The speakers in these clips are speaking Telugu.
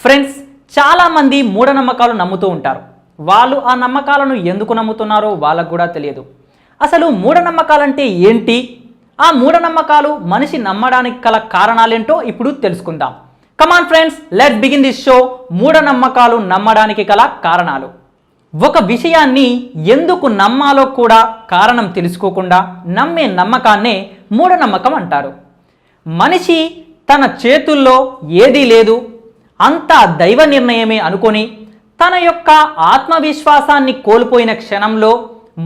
ఫ్రెండ్స్, చాలామంది మూఢనమ్మకాలు నమ్ముతూ ఉంటారు. వాళ్ళు ఆ నమ్మకాలను ఎందుకు నమ్ముతున్నారో వాళ్ళకు కూడా తెలియదు. అసలు మూఢనమ్మకాలంటే ఏంటి, ఆ మూఢనమ్మకాలు మనిషి నమ్మడానికి గల కారణాలేంటో ఇప్పుడు తెలుసుకుందాం. Come on friends, let's begin this show. మూఢనమ్మకాలు నమ్మడానికి గల కారణాలు. ఒక విషయాన్ని ఎందుకు నమ్మాలో కూడా కారణం తెలుసుకోకుండా నమ్మే నమ్మకాన్నే మూఢనమ్మకం అంటారు. మనిషి తన చేతుల్లో ఏదీ లేదు, అంతా దైవ నిర్ణయమే అనుకొని తన యొక్క ఆత్మవిశ్వాసాన్ని కోల్పోయిన క్షణంలో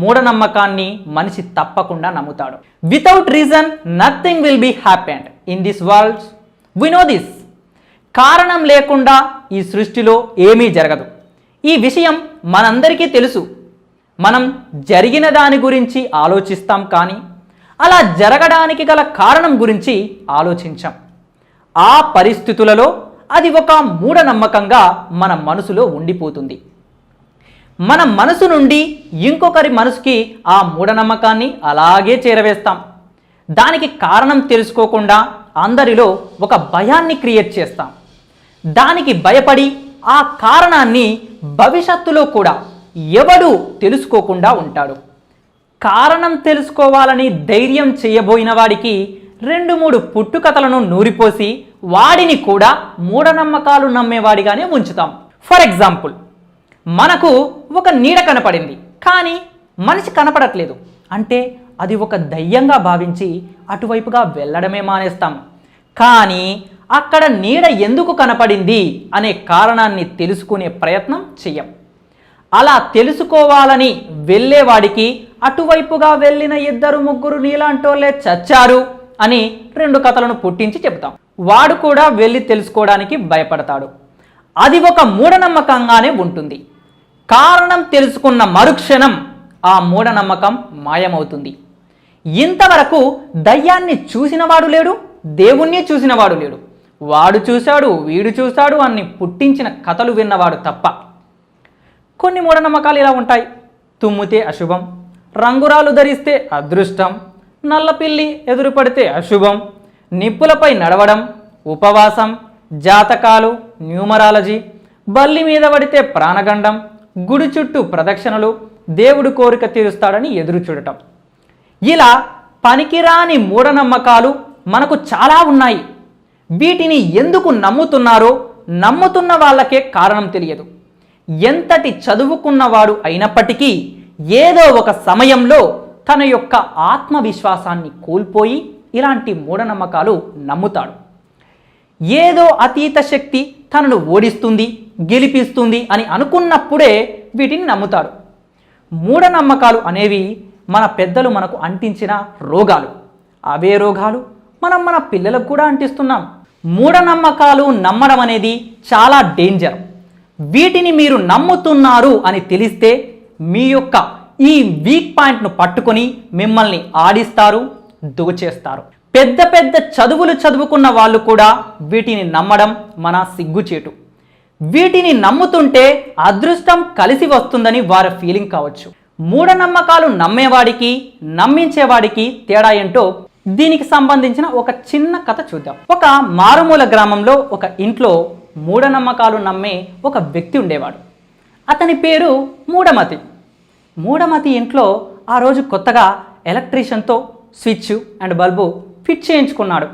మూఢనమ్మకాన్ని మనిషి తప్పకుండా నమ్ముతాడు. Without reason nothing will be happened in this world. We know this. కారణం లేకుండా ఈ సృష్టిలో ఏమీ జరగదు. ఈ విషయం మనందరికీ తెలుసు. మనం జరిగిన దాని గురించి ఆలోచిస్తాం, కానీ అలా జరగడానికి గల కారణం గురించి ఆలోచించాం. ఆ పరిస్థితులలో అది ఒక మూఢనమ్మకంగా మన మనసులో ఉండిపోతుంది. మన మనసు నుండి ఇంకొకరి మనసుకి ఆ మూఢనమ్మకాన్ని అలాగే చేరవేస్తాం. దానికి కారణం తెలుసుకోకుండా అందరిలో ఒక భయాన్ని క్రియేట్ చేస్తాం. దానికి భయపడి ఆ కారణాన్ని భవిష్యత్తులో కూడా ఎవడు తెలుసుకోకుండా ఉంటాడు. కారణం తెలుసుకోవాలని ధైర్యం చేయబోయిన వాడికి 2-3 పుట్టుకథలను నూరిపోసి వాడిని కూడా మూఢనమ్మకాలు నమ్మేవాడిగానే ఉంచుతాం. ఫర్ ఎగ్జాంపుల్, మనకు ఒక నీడ కనపడింది, కానీ మనిషి కనపడట్లేదు అంటే అది ఒక దయ్యంగా భావించి అటువైపుగా వెళ్ళడమే మానేస్తాం. కానీ అక్కడ నీడ ఎందుకు కనపడింది అనే కారణాన్ని తెలుసుకునే ప్రయత్నం చెయ్యం. అలా తెలుసుకోవాలని వెళ్ళేవాడికి అటువైపుగా వెళ్ళిన 2-3 నీలాంటోళ్ళే చచ్చారు అని 2 కథలను పుట్టించి చెబుతాం. వాడు కూడా వెళ్ళి తెలుసుకోవడానికి భయపడతాడు. అది ఒక మూఢనమ్మకంగానే ఉంటుంది. కారణం తెలుసుకున్న మరుక్షణం ఆ మూఢనమ్మకం మాయమవుతుంది. ఇంతవరకు దయ్యాన్ని చూసినవాడు లేడు, దేవుణ్ణి చూసినవాడు లేడు. వాడు చూశాడు, వీడు చూశాడు అన్ని పుట్టించిన కథలు విన్నవాడు తప్ప. కొన్ని మూఢనమ్మకాలు ఇలా ఉంటాయి. తుమ్మితే అశుభం, రంగురాలు ధరిస్తే అదృష్టం, నల్లపిల్లి ఎదురుపడితే అశుభం, నిప్పులపై నడవడం, ఉపవాసం, జాతకాలు, న్యూమరాలజీ, బల్లి మీద పడితే ప్రాణగండం, గుడి చుట్టూ ప్రదక్షిణలు, దేవుడు కోరిక తీరుస్తాడని ఎదురు చూడటం. ఇలా పనికిరాని మూఢనమ్మకాలు మనకు చాలా ఉన్నాయి. వీటిని ఎందుకు నమ్ముతున్నారో నమ్ముతున్న వాళ్ళకే కారణం తెలియదు. ఎంతటి చదువుకున్నవాడు అయినప్పటికీ ఏదో ఒక సమయంలో తన యొక్క ఆత్మవిశ్వాసాన్ని కోల్పోయి ఇలాంటి మూఢనమ్మకాలు నమ్ముతాడు. ఏదో అతీత శక్తి తనను ఓడిస్తుంది, గెలిపిస్తుంది అని అనుకున్నప్పుడే వీటిని నమ్ముతాడు. మూఢనమ్మకాలు అనేవి మన పెద్దలు మనకు అంటించిన రోగాలు. అవే రోగాలు మనం మన పిల్లలకు కూడా అంటిస్తున్నాం. మూఢనమ్మకాలు నమ్మడం అనేది చాలా డేంజర్. వీటిని మీరు నమ్ముతున్నారు అని తెలిస్తే మీ యొక్క ఈ వీక్ పాయింట్ను పట్టుకొని మిమ్మల్ని ఆడిస్తారు, దోచేస్తారు. పెద్ద పెద్ద చదువులు చదువుకున్న వాళ్ళు కూడా వీటిని నమ్మడం మన సిగ్గుచేటు. వీటిని నమ్ముతుంటే అదృష్టం కలిసి వస్తుందని వారి ఫీలింగ్ కావచ్చు. మూఢనమ్మకాలు నమ్మేవాడికి నమ్మించేవాడికి తేడా ఏంటో దీనికి సంబంధించిన ఒక చిన్న కథ చూద్దాం. ఒక మారుమూల గ్రామంలో ఒక ఇంట్లో మూఢనమ్మకాలు నమ్మే ఒక వ్యక్తి ఉండేవాడు. అతని పేరు మూఢమతి. మూఢమతి ఇంట్లో ఆ రోజు కొత్తగా ఎలక్ట్రీషియన్తో స్విచ్ అండ్ బల్బు ఫిట్ చేయించుకున్నాడు.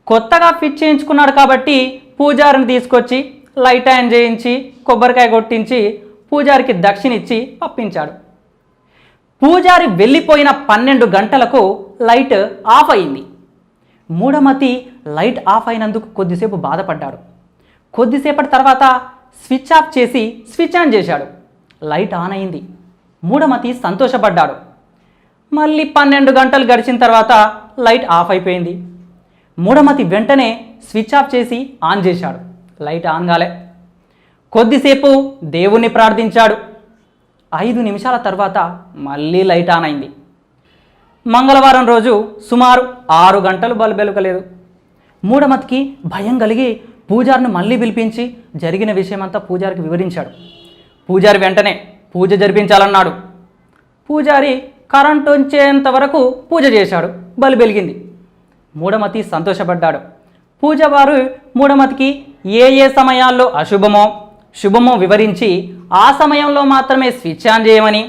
కొత్తగా ఫిట్ చేయించుకున్నాడు కాబట్టి పూజారిని తీసుకొచ్చి లైట్ ఆన్ చేయించి కొబ్బరికాయ కొట్టించి పూజారికి దక్షిణ ఇచ్చి పంపించాడు. పూజారి వెళ్ళిపోయిన 12 గంటలకు లైట్ ఆఫ్ అయింది. మూఢమతి లైట్ ఆఫ్ అయినందుకు కొద్దిసేపు బాధపడ్డాడు. కొద్దిసేపటి తర్వాత స్విచ్ ఆఫ్ చేసి స్విచ్ ఆన్ చేశాడు. లైట్ ఆన్ అయింది. మూఢమతి సంతోషపడ్డాడు. మళ్ళీ 12 గంటలు గడిచిన తర్వాత లైట్ ఆఫ్ అయిపోయింది. మూఢమతి వెంటనే స్విచ్ ఆఫ్ చేసి ఆన్ చేశాడు. లైట్ ఆన్ కాలే. కొద్దిసేపు దేవుణ్ణి ప్రార్థించాడు. 5 నిమిషాల తర్వాత మళ్ళీ లైట్ ఆన్ అయింది. మంగళవారం రోజు సుమారు 6 గంటలు బల్బు వెలుగలేదు. మూఢమతికి భయం కలిగి పూజారిని మళ్ళీ పిలిపించి జరిగిన విషయమంతా పూజారికి వివరించాడు. పూజారి వెంటనే పూజ జరిపించాలన్నాడు. పూజారి కరెంటు వచ్చేంత వరకు పూజ చేశాడు. బల్బు వెలిగింది. మూఢమతి సంతోషపడ్డాడు. పూజవారు మూఢమతికి ఏ ఏ సమయాల్లో అశుభమో శుభమో వివరించి ఆ సమయంలో మాత్రమే స్విచ్ ఆన్ చేయమని,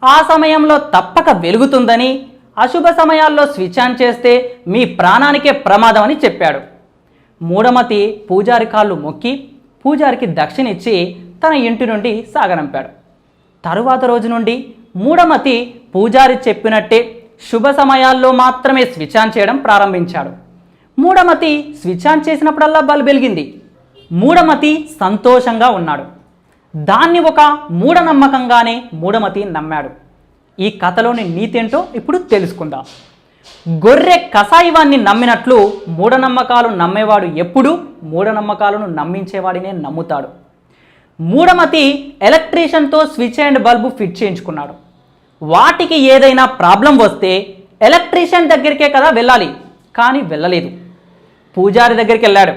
ఆ సమయంలో తప్పక వెలుగుతుందని, అశుభ సమయాల్లో స్విచ్ ఆన్ చేస్తే మీ ప్రాణానికే ప్రమాదం అని చెప్పాడు. మూఢమతి పూజారి కాళ్ళు మొక్కి పూజారికి దక్షిణ ఇచ్చి తన ఇంటి నుండి సాగనంపాడు. తరువాత రోజు నుండి మూఢమతి పూజారి చెప్పినట్టే శుభ సమయాల్లో మాత్రమే స్విచ్ ఆన్ చేయడం ప్రారంభించాడు. మూఢమతి స్విచ్ ఆన్ చేసినప్పుడల్లా బల్బు వెలిగింది. మూఢమతి సంతోషంగా ఉన్నాడు. దాన్ని ఒక మూఢనమ్మకంగానే మూఢమతి నమ్మాడు. ఈ కథలోని నీతి ఏంటో ఇప్పుడు తెలుసుకుందాం. గొర్రె కసాయివాన్ని నమ్మినట్లు మూఢనమ్మకాలు నమ్మేవాడు ఎప్పుడూ మూఢనమ్మకాలను నమ్మించేవాడినే నమ్ముతాడు. మూఢమతి ఎలక్ట్రీషియన్తో స్విచ్ అండ్ బల్బు ఫిట్ చేయించుకున్నాడు. వాటికి ఏదైనా ప్రాబ్లం వస్తే ఎలక్ట్రీషియన్ దగ్గరికే కదా వెళ్ళాలి, కానీ వెళ్ళలేదు. పూజారి దగ్గరికి వెళ్ళాడు.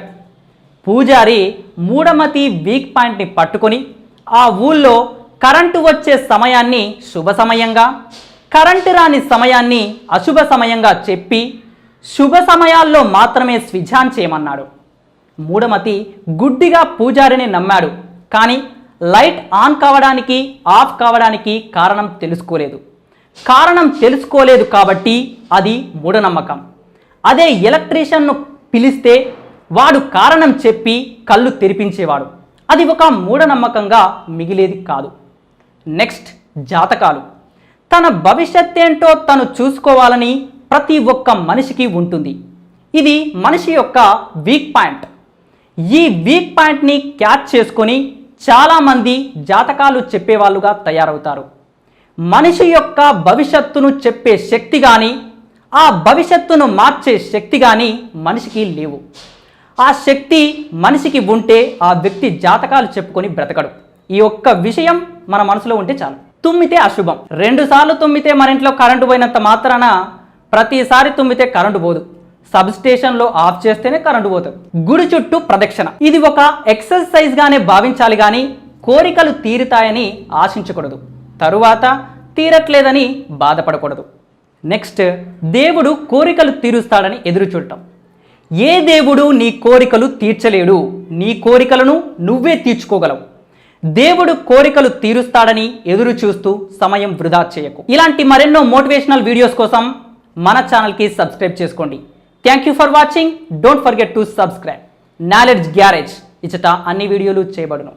పూజారి మూఢమతి వీక్ పాయింట్ని పట్టుకొని ఆ ఊళ్ళో కరెంటు వచ్చే సమయాన్ని శుభ సమయంగా, కరెంటు రాని సమయాన్ని అశుభ సమయంగా చెప్పి శుభ సమయాల్లో మాత్రమే స్విచ్ ఆన్ చేయమన్నాడు. మూఢమతి గుడ్డిగా పూజారిని నమ్మాడు, కానీ లైట్ ఆన్ కావడానికి ఆఫ్ కావడానికి కారణం తెలుసుకోలేదు కాబట్టి అది మూఢనమ్మకం. అదే ఎలక్ట్రీషియన్ను పిలిస్తే వాడు కారణం చెప్పి కళ్ళు తెరిపించేవాడు. అది ఒక మూఢనమ్మకంగా మిగిలేది కాదు. నెక్స్ట్, జాతకాలు. తన భవిష్యత్ ఏంటో తను చూసుకోవాలని ప్రతి ఒక్క మనిషికి ఉంటుంది. ఇది మనిషి యొక్క వీక్ పాయింట్. ఈ వీక్ పాయింట్ని క్యాచ్ చేసుకొని చాలామంది జాతకాలు చెప్పేవాళ్ళుగా తయారవుతారు. మనిషి యొక్క భవిష్యత్తును చెప్పే శక్తి కానీ, ఆ భవిష్యత్తును మార్చే శక్తి కానీ మనిషికి లేవు. ఆ శక్తి మనిషికి ఉంటే ఆ వ్యక్తి జాతకాలు చెప్పుకొని బ్రతకడు. ఈ ఒక్క విషయం మన మనసులో ఉంటే చాలు. తుమ్మితే అశుభం. 2 సార్లు తుమ్మితే మన ఇంట్లో కరెంటు పోయినంత మాత్రాన ప్రతిసారి తుమ్మితే కరెంటు పోదు. సబ్ స్టేషన్లో ఆఫ్ చేస్తేనే కరెంటు పోతుంది. గుడి చుట్టూ ప్రదక్షిణ. ఇది ఒక ఎక్సర్సైజ్గానే భావించాలి, కానీ కోరికలు తీరుతాయని ఆశించకూడదు. తరువాత తీరట్లేదని బాధపడకూడదు. నెక్స్ట్, దేవుడు కోరికలు తీరుస్తాడని ఎదురు చూడటం. ఏ దేవుడు నీ కోరికలు తీర్చలేడు. నీ కోరికలను నువ్వే తీర్చుకోగలవు. దేవుడు కోరికలు తీరుస్తాడని ఎదురు చూస్తూ సమయం వృధా చేయకు. ఇలాంటి మరెన్నో మోటివేషనల్ వీడియోస్ కోసం మన ఛానల్కి సబ్స్క్రైబ్ చేసుకోండి. Thank you for watching. Don't forget to subscribe. Knowledge garage ఇచ్చట అన్ని వీడియోలు చేయబడును.